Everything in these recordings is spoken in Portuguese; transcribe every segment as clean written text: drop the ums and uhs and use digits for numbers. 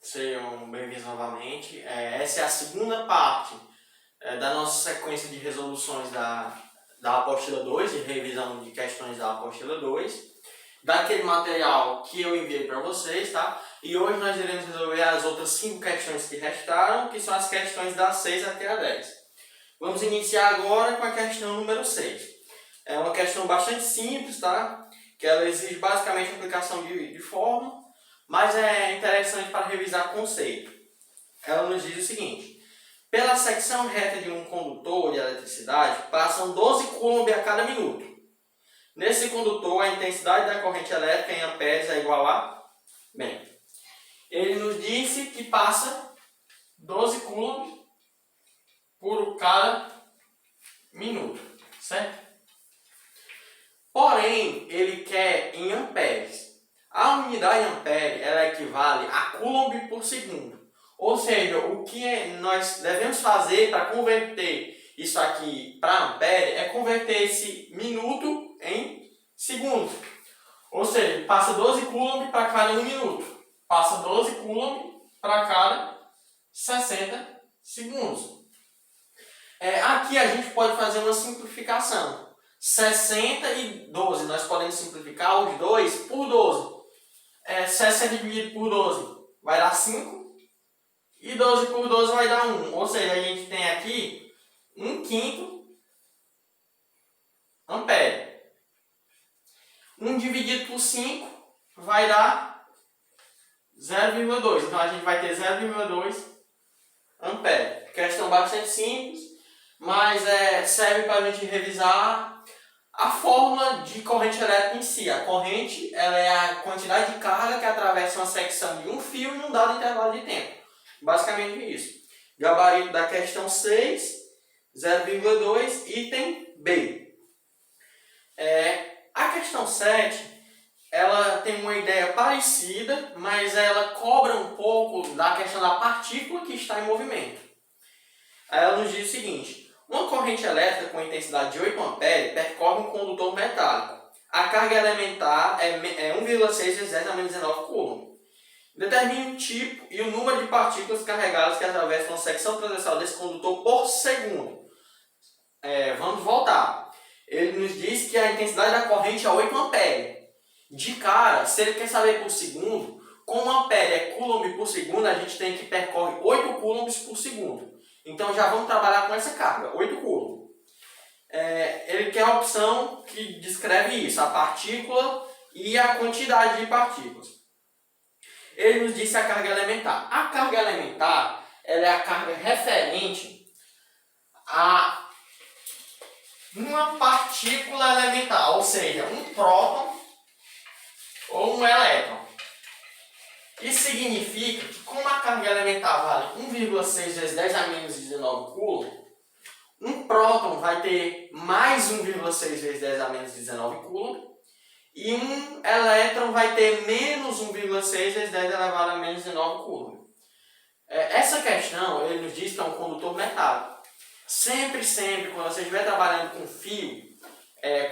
Sejam bem-vindos novamente. Essa é a segunda parte da nossa sequência de resoluções da apostila 2, de revisão de questões da apostila 2, daquele material que eu enviei para vocês, tá? E hoje nós iremos resolver as outras 5 questões que restaram, que são as questões da 6 até a 10. Vamos iniciar agora com a questão número 6. É uma questão bastante simples, tá? Que ela exige basicamente a aplicação de fórmula, mas é interessante para revisar conceito. Ela nos diz o seguinte: pela secção reta de um condutor de eletricidade, passam 12 coulomb a cada minuto. Nesse condutor, a intensidade da corrente elétrica em amperes é igual a... Bem, ele nos disse que passa 12 coulomb por cada minuto, certo? Porém, ele quer em amperes. A unidade ampere ela equivale a coulomb por segundo. Ou seja, o que nós devemos fazer para converter isso aqui para ampere é converter esse minuto em segundos. Ou seja, passa 12 coulomb para cada 1 minuto. Passa 12 coulomb para cada 60 segundos. Aqui a gente pode fazer uma simplificação. 60 e 12, nós podemos simplificar os 2 por 12. 60 dividido por 12 vai dar 5. E 12 por 12 vai dar 1. Ou seja, a gente tem aqui 1/5 ampere. 1 dividido por 5 vai dar 0,2. Então a gente vai ter 0,2 ampere. Questão bastante simples, mas serve para a gente revisar a fórmula de corrente elétrica em si. A corrente ela é a quantidade de carga que atravessa uma secção de um fio em um dado intervalo de tempo. Basicamente isso. Gabarito da questão 6, 0,2, item B. A questão 7, ela tem uma ideia parecida, mas ela cobra um pouco da questão da partícula que está em movimento. Ela nos diz o seguinte: uma corrente elétrica com intensidade de 8 A percorre um condutor metálico. A carga elementar é 1,6 vezes 10 a menos 19 coulomb. Determine o tipo e o número de partículas carregadas que atravessam a secção transversal desse condutor por segundo. Vamos voltar. Ele nos diz que a intensidade da corrente é 8 A. De cara, se ele quer saber por segundo, como ampere é coulomb por segundo, a gente tem que percorre 8 coulombs por segundo. Então já vamos trabalhar com essa carga, 8 coulomb. Ele quer a opção que descreve isso, a partícula e a quantidade de partículas. Ele nos disse a carga elementar. A carga elementar ela é a carga referente a uma partícula elementar, ou seja, um próton ou um elétron. Isso significa que, como a carga elementar vale 1,6 vezes 10 a menos 19 coulomb, um próton vai ter mais 1,6 vezes 10 a menos 19 coulomb, e um elétron vai ter menos 1,6 vezes 10 elevado a menos 19 coulomb. Essa questão, ele nos diz que é um condutor metálico. Sempre, quando você estiver trabalhando com fio,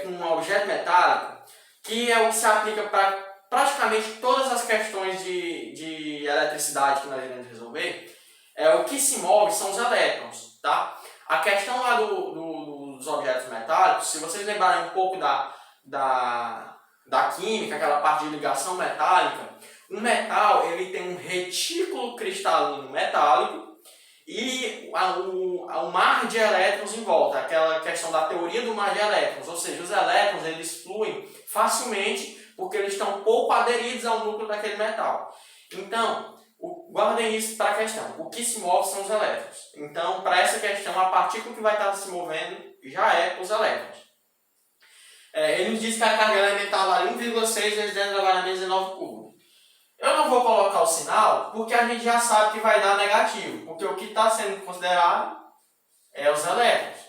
com um objeto metálico, que é o que se aplica para praticamente todas as questões de eletricidade que nós iremos resolver, o que se move são os elétrons, tá? A questão lá dos objetos metálicos, se vocês lembrarem um pouco da química, aquela parte de ligação metálica, um metal ele tem um retículo cristalino metálico e o mar de elétrons em volta, aquela questão da teoria do mar de elétrons, ou seja, os elétrons eles fluem facilmente porque eles estão pouco aderidos ao núcleo daquele metal. Então, guardem isso para a questão. O que se move são os elétrons. Então, para essa questão, a partícula que vai estar se movendo já é os elétrons. Ele nos diz que a carga elementar vale 1,6 vezes 10 elevado a menos 19 coulomb. Eu não vou colocar o sinal porque a gente já sabe que vai dar negativo, porque o que está sendo considerado é os elétrons.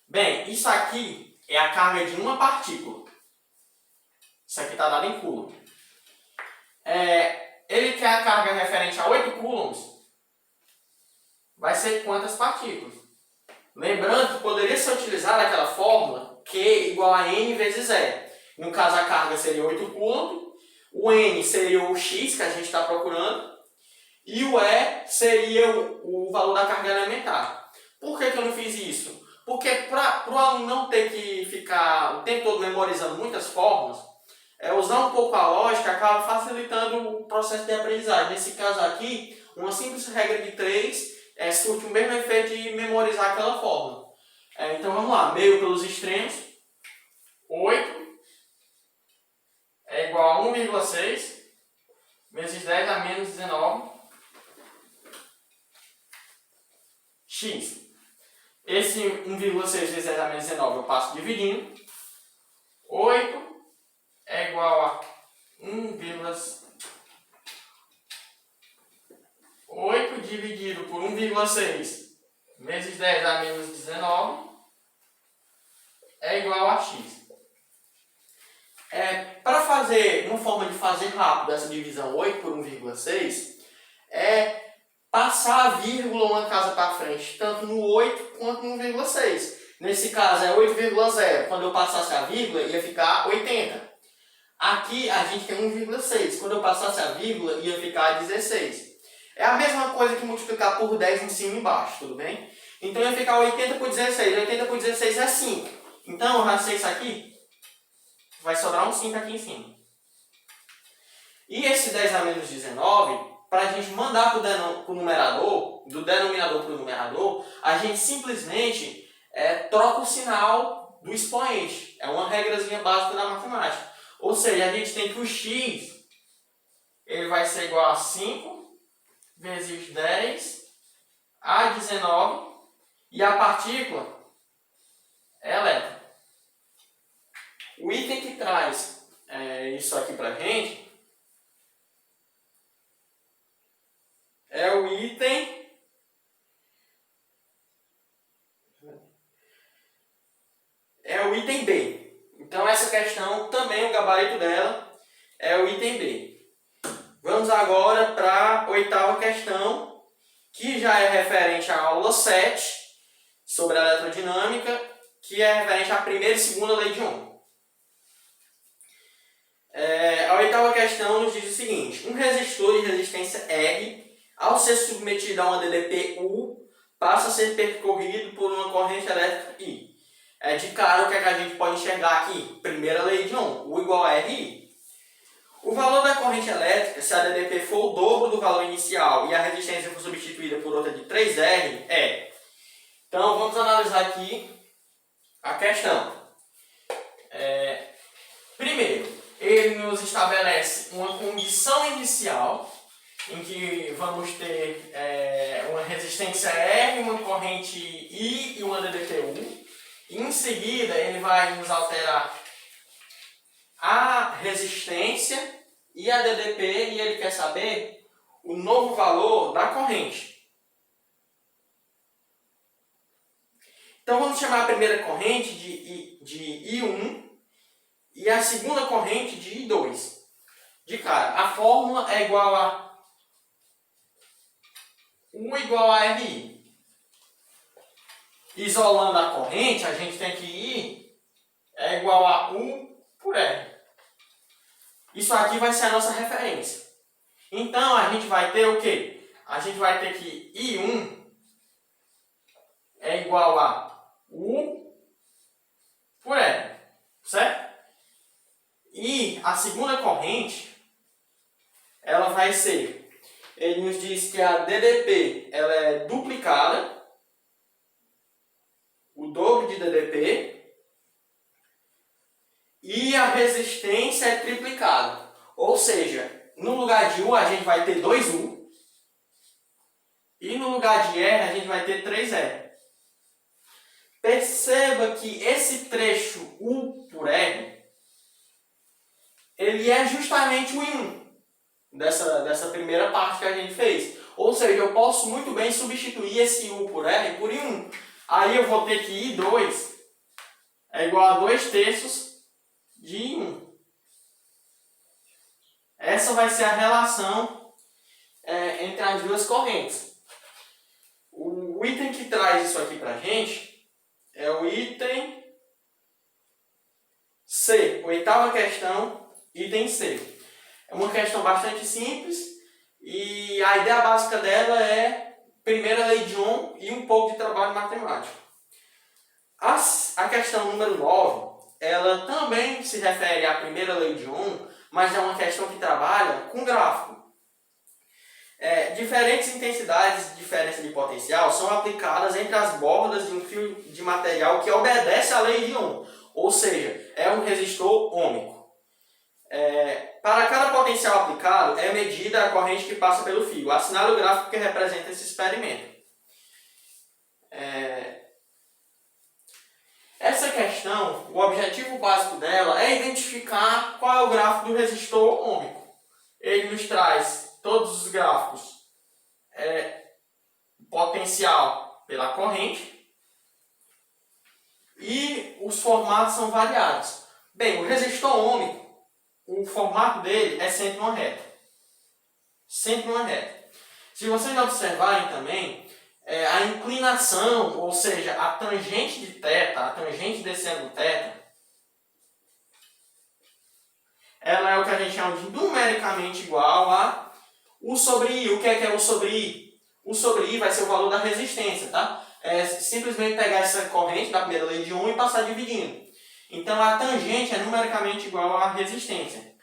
Bem, isso aqui é a carga de uma partícula. Isso aqui está dado em coulomb. Ele quer a carga referente a 8 coulombs. Vai ser quantas partículas? Lembrando que poderia ser utilizada aquela fórmula Q igual a N vezes E. No caso, a carga seria 8 coulomb. O N seria o X que a gente está procurando. e o E seria o valor da carga elementar. Por que eu não fiz isso? Porque para o aluno não ter que ficar o tempo todo memorizando muitas fórmulas, usar um pouco a lógica acaba facilitando o processo de aprendizagem. Nesse caso aqui, uma simples regra de 3 surte o mesmo efeito de memorizar aquela fórmula. Então vamos lá, meio pelos extremos, 8 é igual a 1,6 vezes 10 a menos 19 x. Esse 1,6 vezes 10 a menos 19 eu passo dividindo. 8 é igual a 8 dividido por 1,6 vezes 10 a menos 19 é igual a x. Para fazer uma forma de fazer rápido essa divisão 8 por 1,6 é passar a vírgula uma casa para frente, tanto no 8 quanto no 1,6. Nesse caso é 8,0. Quando eu passasse a vírgula ia ficar 80. Aqui a gente tem 1,6. Quando eu passasse a vírgula ia ficar 16. É a mesma coisa que multiplicar por 10 em cima e embaixo, tudo bem? Então ia ficar 80 por 16. 80 por 16 é 5. Então eu rachei isso aqui. Vai sobrar um 5 aqui em cima. E esse 10 a menos 19, para a gente mandar para o numerador, do denominador para o numerador, a gente simplesmente troca o sinal do expoente. É uma regrazinha básica da matemática. Ou seja, a gente tem que o x ele vai ser igual a 5 vezes 10 a 19 e a partícula é elétron. O item que traz isso aqui para a gente é o item B. Então essa questão também, o gabarito dela é o item B. Vamos agora para a oitava questão, que já é referente à aula 7, sobre a eletrodinâmica, que é referente à primeira e segunda lei de Ohm. A oitava questão nos diz o seguinte: um resistor de resistência R, ao ser submetido a uma DDP U, passa a ser percorrido por uma corrente elétrica I. De cara, o que é que a gente pode enxergar aqui? Primeira lei de Ohm, U igual a RI. O valor da corrente elétrica, se a DDP for o dobro do valor inicial e a resistência for substituída por outra de 3R, é. Então, vamos analisar aqui a questão. Primeiro, ele nos estabelece uma condição inicial, em que vamos ter uma resistência R, uma corrente I e uma DDPU. Em seguida, ele vai nos alterar a resistência e a DDP, e ele quer saber o novo valor da corrente. Então vamos chamar a primeira corrente de I1 e a segunda corrente de I2. De cara, a fórmula é igual a U igual a RI. Isolando a corrente, a gente tem que I é igual a U por R. Isso aqui vai ser a nossa referência. Então, a gente vai ter o quê? A gente vai ter que I1 é igual a U por R. Certo? E a segunda corrente, ela vai ser, ele nos diz que a DDP ela é duplicada, o dobro de DDP, e a resistência é triplicada. Ou seja, no lugar de U a gente vai ter 2U, e no lugar de R a gente vai ter 3R. Perceba que esse trecho U por R, ele é justamente o I1 dessa primeira parte que a gente fez. Ou seja, eu posso muito bem substituir esse U por R por I1. Aí eu vou ter que I2 é igual a 2/3 de I1. Essa vai ser a relação entre as duas correntes. O item que traz isso aqui pra gente é o item C. Oitava questão, item C. É uma questão bastante simples E a ideia básica dela é primeira lei de Ohm e um pouco de trabalho matemático. A questão número 9, ela também se refere à primeira lei de Ohm, mas é uma questão que trabalha com gráfico. Diferentes intensidades de diferença de potencial são aplicadas entre as bordas de um fio de material que obedece à lei de Ohm, ou seja, é um resistor ôhmico. Para cada potencial aplicado, é medida a corrente que passa pelo fio. Assinale o gráfico que representa esse experimento. Essa questão, o objetivo básico dela é identificar qual é o gráfico do resistor ôhmico. Ele nos traz todos os gráficos potencial pela corrente e os formatos são variados. Bem, o resistor ôhmico, o formato dele é sempre uma reta. Sempre uma reta. Se vocês observarem também, a inclinação, ou seja, a tangente de θ, a tangente desse ângulo θ, ela é o que a gente chama de numericamente igual a U sobre I. O que é U sobre I? U sobre I vai ser o valor da resistência, tá? É simplesmente pegar essa corrente da primeira lei de Ohm e passar dividindo. Então a tangente é numericamente igual à resistência.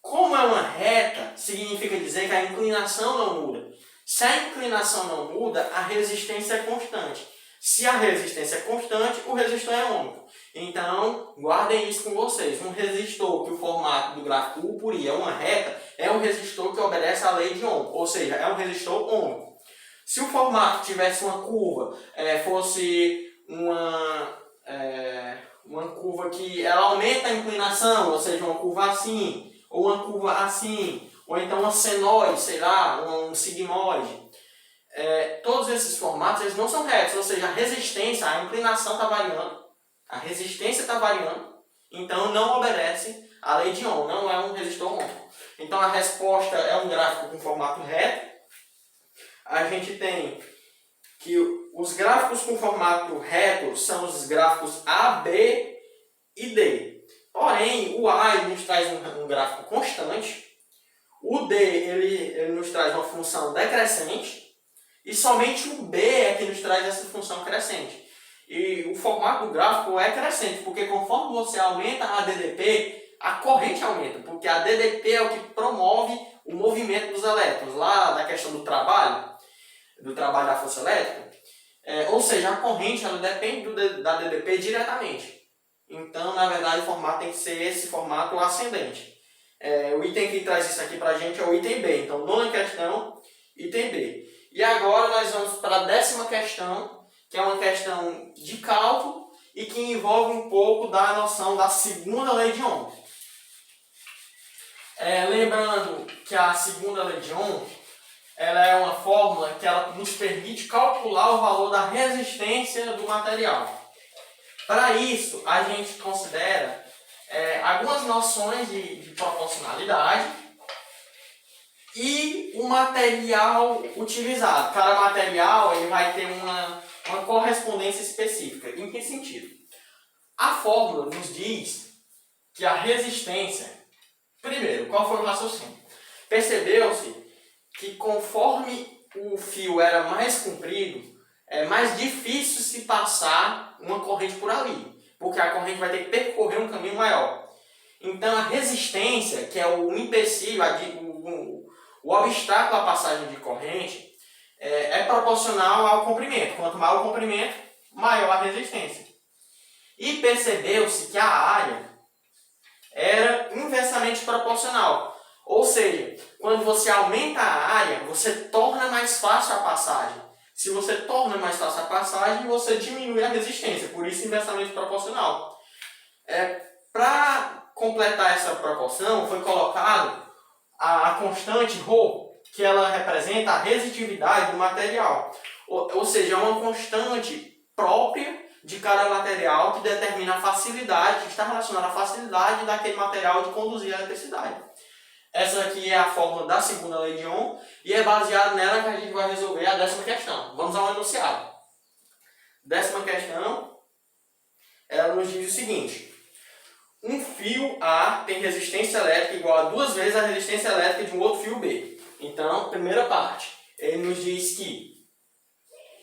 Como é uma reta, significa dizer que a inclinação não muda. Se a inclinação não muda, a resistência é constante. Se a resistência é constante, o resistor é ôhmico. Então, guardem isso com vocês. Um resistor que o formato do gráfico U por I é uma reta, é um resistor que obedece à lei de Ohm, ou seja, é um resistor ôhmico. Se o formato tivesse uma curva, fosse uma curva que ela aumenta a inclinação, ou seja, uma curva assim, ou uma curva assim, ou então uma senoide, sei lá, um sigmoide. Todos esses formatos eles não são retos, ou seja, a resistência, a inclinação está variando, a resistência está variando, então não obedece à lei de Ohm, não é um resistor ôhmico. Então a resposta é um gráfico com formato reto. A gente tem que os gráficos com formato reto são os gráficos A, B e D. Porém, o A ele nos traz um gráfico constante, o D ele nos traz uma função decrescente, e somente o B é que nos traz essa função crescente. E o formato do gráfico é crescente, porque conforme você aumenta a DDP, a corrente aumenta, porque a DDP é o que promove o movimento dos elétrons, lá da questão do trabalho da força elétrica. Ou seja, a corrente ela depende da DDP diretamente. Então, na verdade, o formato tem que ser esse formato ascendente. O item que traz isso aqui para a gente é o item B. Então, nona questão, item B. E agora nós vamos para a 10ª questão, que é uma questão de cálculo e que envolve um pouco da noção da segunda lei de Ohm. Lembrando que a segunda lei de Ohm ela é uma fórmula que ela nos permite calcular o valor da resistência do material. Para isso, a gente considera algumas noções de proporcionalidade e o material utilizado. Cada material ele vai ter uma correspondência específica. Em que sentido? A fórmula nos diz que a resistência... Primeiro, qual foi o raciocínio? Percebeu-se que conforme o fio era mais comprido, é mais difícil se passar uma corrente por ali, porque a corrente vai ter que percorrer um caminho maior. Então a resistência, que é o empecilho, o obstáculo à passagem de corrente, é proporcional ao comprimento. Quanto maior o comprimento, maior a resistência. E percebeu-se que a área era inversamente proporcional. Ou seja, quando você aumenta a área, você torna mais fácil a passagem. Se você torna mais fácil a passagem, você diminui a resistência, por isso inversamente proporcional. Para completar essa proporção, foi colocado a constante ρ, que ela representa a resistividade do material. Ou seja, é uma constante própria de cada material que determina a facilidade, que está relacionada à facilidade daquele material de conduzir a eletricidade. Essa aqui é a fórmula da segunda lei de Ohm e é baseado nela que a gente vai resolver a 10ª questão. Vamos ao enunciado. 10ª questão, ela nos diz o seguinte: um fio A tem resistência elétrica igual a 2 vezes a resistência elétrica de um outro fio B. Então, primeira parte, ele nos diz que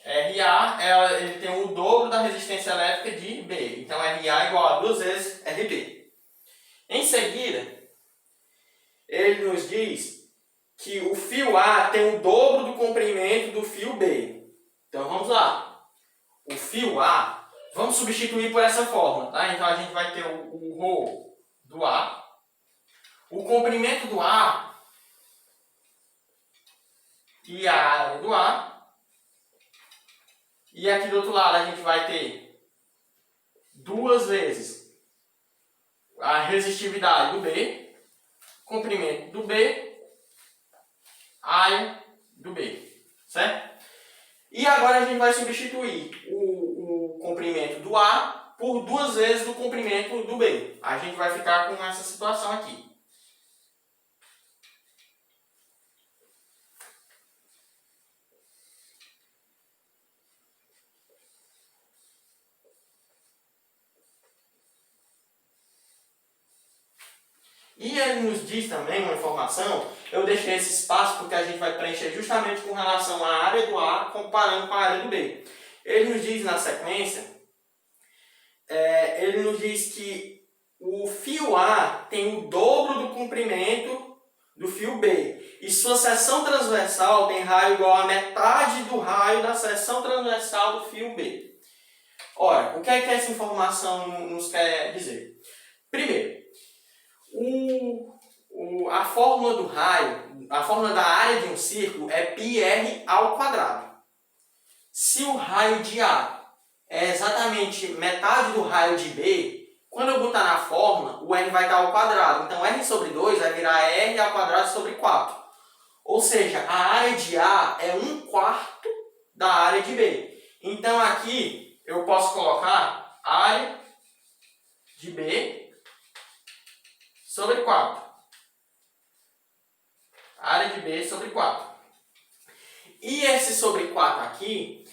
RA ele tem o dobro da resistência elétrica de B. Então, RA é igual a 2 vezes RB. Em seguida, ele nos diz que o fio A tem o dobro do comprimento do fio B. Então, vamos lá. O fio A, vamos substituir por essa fórmula, tá? Então, a gente vai ter o ρ do A. O comprimento do A e a área do A. E aqui do outro lado a gente vai ter 2 vezes a resistividade do B, comprimento do B, área do B, certo? E agora a gente vai substituir o comprimento do A por 2 vezes o comprimento do B. A gente vai ficar com essa situação aqui. E ele nos diz também uma informação, eu deixei esse espaço porque a gente vai preencher justamente com relação à área do A comparando com a área do B. Ele nos diz na sequência, ele nos diz que o fio A tem o dobro do comprimento do fio B. E sua seção transversal tem raio igual a metade do raio da seção transversal do fio B. Ora, o que é que essa informação nos quer dizer? Primeiro, a fórmula do raio, a fórmula da área de um círculo é πr ao quadrado. Se o raio de A é exatamente metade do raio de B, quando eu botar na fórmula, o r vai estar ao quadrado. Então, r sobre 2 vai virar r ao quadrado sobre 4. Ou seja, a área de A é 1/4 da área de B. Então, aqui eu posso colocar área de B sobre 4. Área de B sobre 4. E esse sobre 4 aqui,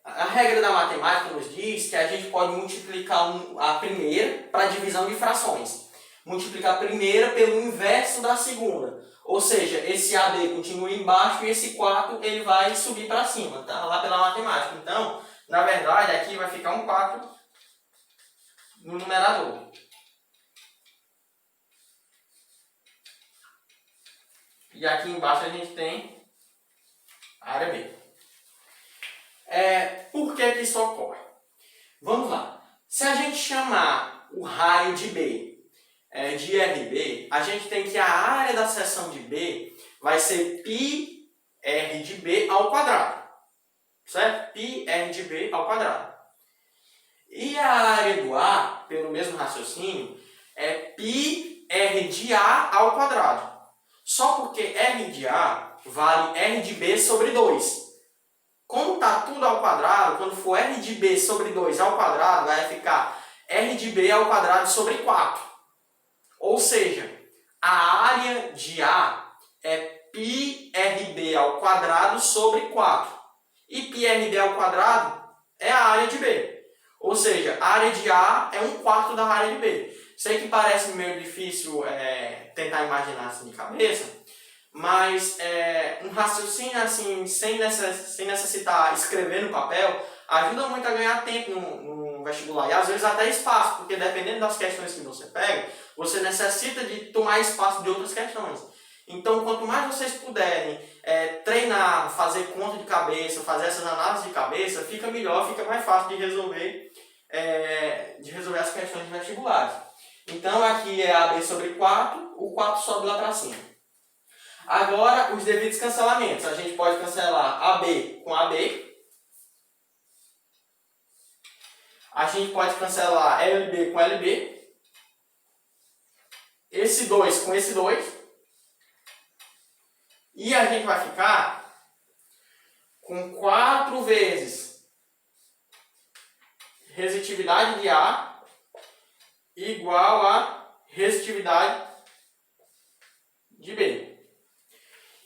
a regra da matemática nos diz que a gente pode multiplicar a primeira para divisão de frações. Multiplicar a primeira pelo inverso da segunda. Ou seja, esse AB continua embaixo e esse 4 ele vai subir para cima, tá? Lá pela matemática. Então, na verdade, aqui vai ficar um 4 no numerador. E aqui embaixo a gente tem a área B. Por que isso ocorre? Vamos lá. Se a gente chamar o raio de B de RB, a gente tem que a área da seção de B vai ser πr de B ao quadrado. Certo? πr de B ao quadrado. E a área do A, pelo mesmo raciocínio, é πr de A ao quadrado. Só porque R de A vale R de B sobre 2. Como está tudo ao quadrado, quando for R de B sobre 2 ao quadrado, vai ficar R de B ao quadrado sobre 4. Ou seja, a área de A é πRB ao quadrado sobre 4. E πRB ao quadrado é a área de B. Ou seja, a área de A é 1/4 da área de B. Sei que parece meio difícil tentar imaginar assim de cabeça, mas um raciocínio assim, sem necessitar escrever no papel, ajuda muito a ganhar tempo no vestibular. E às vezes até espaço, porque dependendo das questões que você pega, você necessita de tomar espaço de outras questões. Então, quanto mais vocês puderem treinar, fazer conta de cabeça, fazer essas análises de cabeça, fica melhor, fica mais fácil de resolver as questões de vestibulares. Então, aqui é AB sobre 4, o 4 sobe lá para cima. Agora, os devidos cancelamentos. A gente pode cancelar AB com AB. A gente pode cancelar LB com LB. Esse 2 com esse 2. E a gente vai ficar com 4 vezes resistividade de A igual a resistividade de B.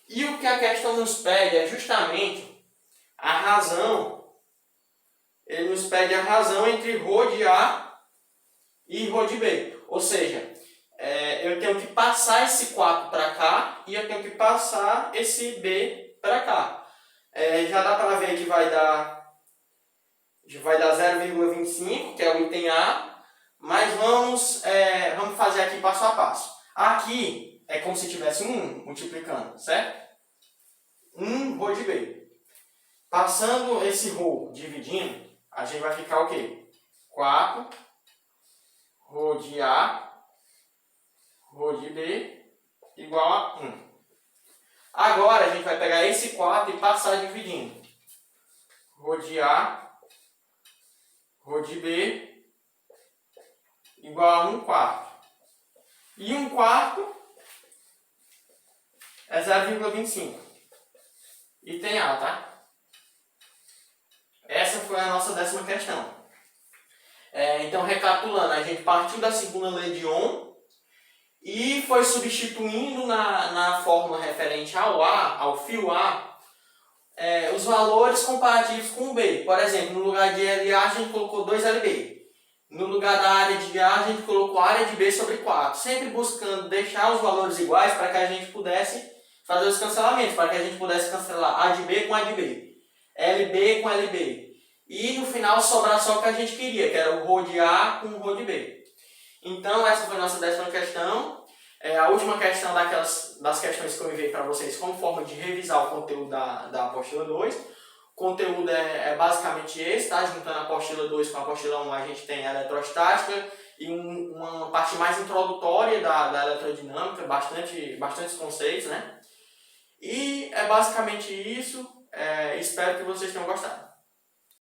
E o que a questão nos pede é justamente a razão. Ele nos pede a razão entre ρ de A e ρ de B. Ou seja, eu tenho que passar esse 4 para cá e eu tenho que passar esse B para cá. Já dá para ver que vai dar 0,25, que é o item A, mas vamos fazer aqui passo a passo. Aqui é como se tivesse um 1 multiplicando, certo? 1 rho de B. Passando esse rho dividindo, a gente vai ficar o quê? 4 rho de A rho de B igual a 1. Agora a gente vai pegar esse 4 e passar dividindo. Rho de A rho de B igual a 1 quarto. E 1 quarto é 0,25. Item A, tá? Essa foi a nossa 10ª questão. Então, recapitulando, a gente partiu da segunda lei de Ohm e foi substituindo na fórmula referente ao fio A, os valores comparativos com o B. Por exemplo, no lugar de LA a gente colocou 2LB. No lugar da área de A a gente colocou a área de B sobre 4. Sempre buscando deixar os valores iguais para que a gente pudesse fazer os cancelamentos. Para que a gente pudesse cancelar A de B com A de B. LB com LB. E no final sobrar só o que a gente queria, que era o rho de A com o rho de B. Então essa foi a nossa 10ª questão. A última questão das questões que eu enviei para vocês como forma de revisar o conteúdo da apostila 2. O conteúdo é basicamente esse, tá? Juntando a apostila 2 com a apostila 1, a gente tem a eletrostática e uma parte mais introdutória da eletrodinâmica, bastantes conceitos, né? E é basicamente isso. Espero que vocês tenham gostado.